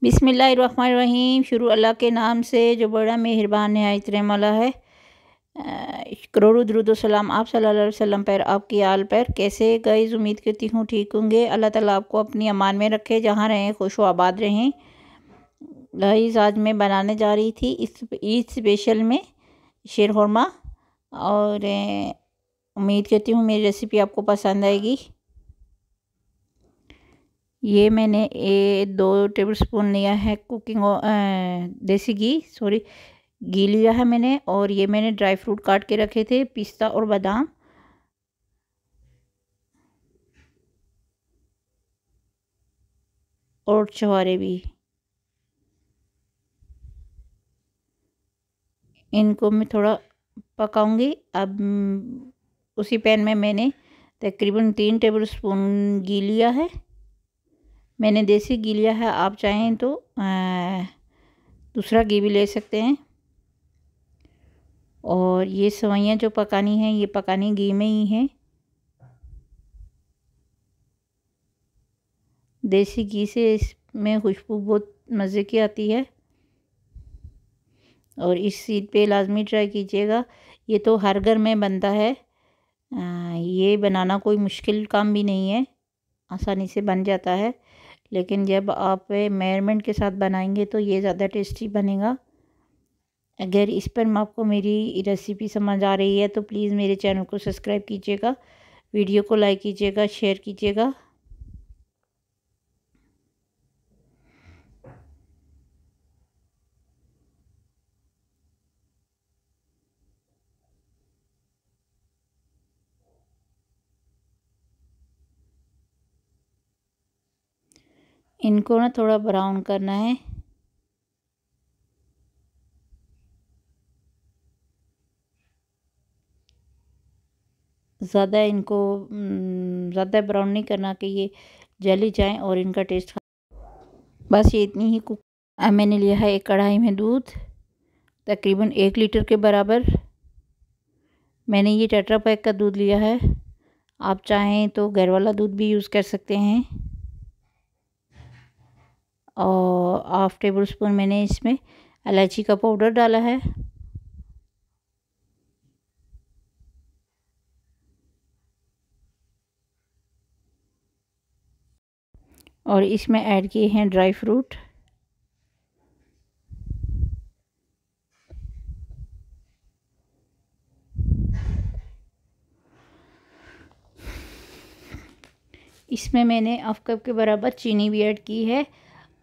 बिस्मिल्लाहिर्रहमानिर्रहीम। शुरू अल्लाह के नाम से जो बड़ा मेहरबान नहायत रहम वाला है। करोड़ों दुरूद सलाम आप सल्लल्लाहु अलैहि वसल्लम पर, आपकी आल पर। कैसे गाइस, उम्मीद करती हूँ ठीक होंगे। अल्लाह ताला आपको अपनी अमान में रखे, जहाँ रहें खुश व आबाद रहें। गाइस, आज मैं बनाने जा रही थी इस ईद स्पेशल में शीर खुरमा, और उम्मीद करती हूँ मेरी रेसिपी आपको पसंद आएगी। ये मैंने 2 टेबल स्पून लिया है कुकिंग देसी घी लिया है मैंने। और ये मैंने ड्राई फ्रूट काट के रखे थे, पिस्ता और बादाम। और छुहारे भी, इनको मैं थोड़ा पकाऊंगी। अब उसी पैन में मैंने तकरीबन 3 टेबल स्पून घी लिया है। मैंने देसी घी लिया है, आप चाहें तो दूसरा घी भी ले सकते हैं। और ये सेवइयाँ जो पकानी है, ये पकानी घी में ही है। देसी घी से इसमें खुशबू बहुत मज़े की आती है, और इस ईद पे लाजमी ट्राई कीजिएगा। ये तो हर घर में बनता है। ये बनाना कोई मुश्किल काम भी नहीं है, आसानी से बन जाता है। लेकिन जब आप मेजरमेंट के साथ बनाएंगे तो ये ज़्यादा टेस्टी बनेगा। अगर इस पर आपको मेरी रेसिपी समझ आ रही है तो प्लीज़ मेरे चैनल को सब्सक्राइब कीजिएगा, वीडियो को लाइक कीजिएगा, शेयर कीजिएगा। इनको ना थोड़ा ब्राउन करना है। ज़्यादा इनको ज़्यादा ब्राउन नहीं करना कि ये जल ही जाएँ और इनका टेस्ट। बस ये इतनी ही कुक। अब मैंने लिया है एक कढ़ाई में दूध, तकरीबन 1 लीटर के बराबर। मैंने ये टेट्रा पैक का दूध लिया है, आप चाहें तो घर वाला दूध भी यूज़ कर सकते हैं। और 1/2 टेबल स्पून मैंने इसमें इलायची का पाउडर डाला है। और इसमें ऐड किए हैं ड्राई फ्रूट। इसमें मैंने 1/2 कप के बराबर चीनी भी ऐड की है।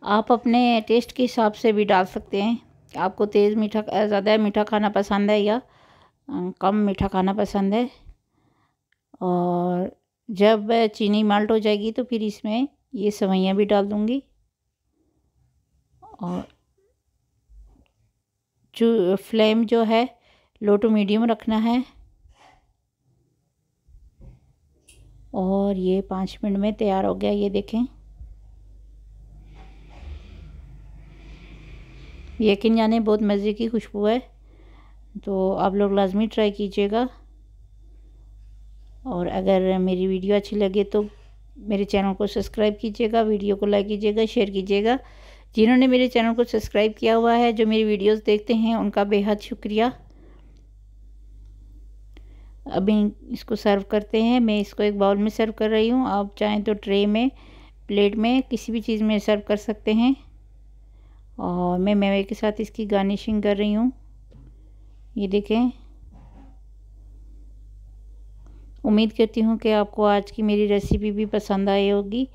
आप अपने टेस्ट के हिसाब से भी डाल सकते हैं। आपको तेज़ मीठा, ज़्यादा मीठा खाना पसंद है या कम मीठा खाना पसंद है। और जब चीनी मेल्ट हो जाएगी तो फिर इसमें ये सेवइयाँ भी डाल दूँगी। और जो फ्लेम जो है लो टू मीडियम रखना है। और ये 5 मिनट में तैयार हो गया, ये देखें। यकीन जाने बहुत मज़े की खुशबू है, तो आप लोग लाजमी ट्राई कीजिएगा। और अगर मेरी वीडियो अच्छी लगे तो मेरे चैनल को सब्सक्राइब कीजिएगा, वीडियो को लाइक कीजिएगा, शेयर कीजिएगा। जिन्होंने मेरे चैनल को सब्सक्राइब किया हुआ है, जो मेरी वीडियोस देखते हैं, उनका बेहद शुक्रिया। अभी इसको सर्व करते हैं। मैं इसको एक बाउल में सर्व कर रही हूँ, आप चाहें तो ट्रे में, प्लेट में, किसी भी चीज़ में सर्व कर सकते हैं। और मैं मेवे के साथ इसकी गार्निशिंग कर रही हूँ, ये देखें। उम्मीद करती हूँ कि आपको आज की मेरी रेसिपी भी पसंद आई होगी।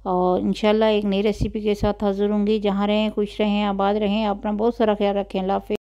और इंशाल्लाह एक नई रेसिपी के साथ हाज़िर होंगी। जहाँ रहें खुश रहें, आबाद रहें, अपना बहुत सारा ख्याल रखें। अल्लाह हाफ़िज़।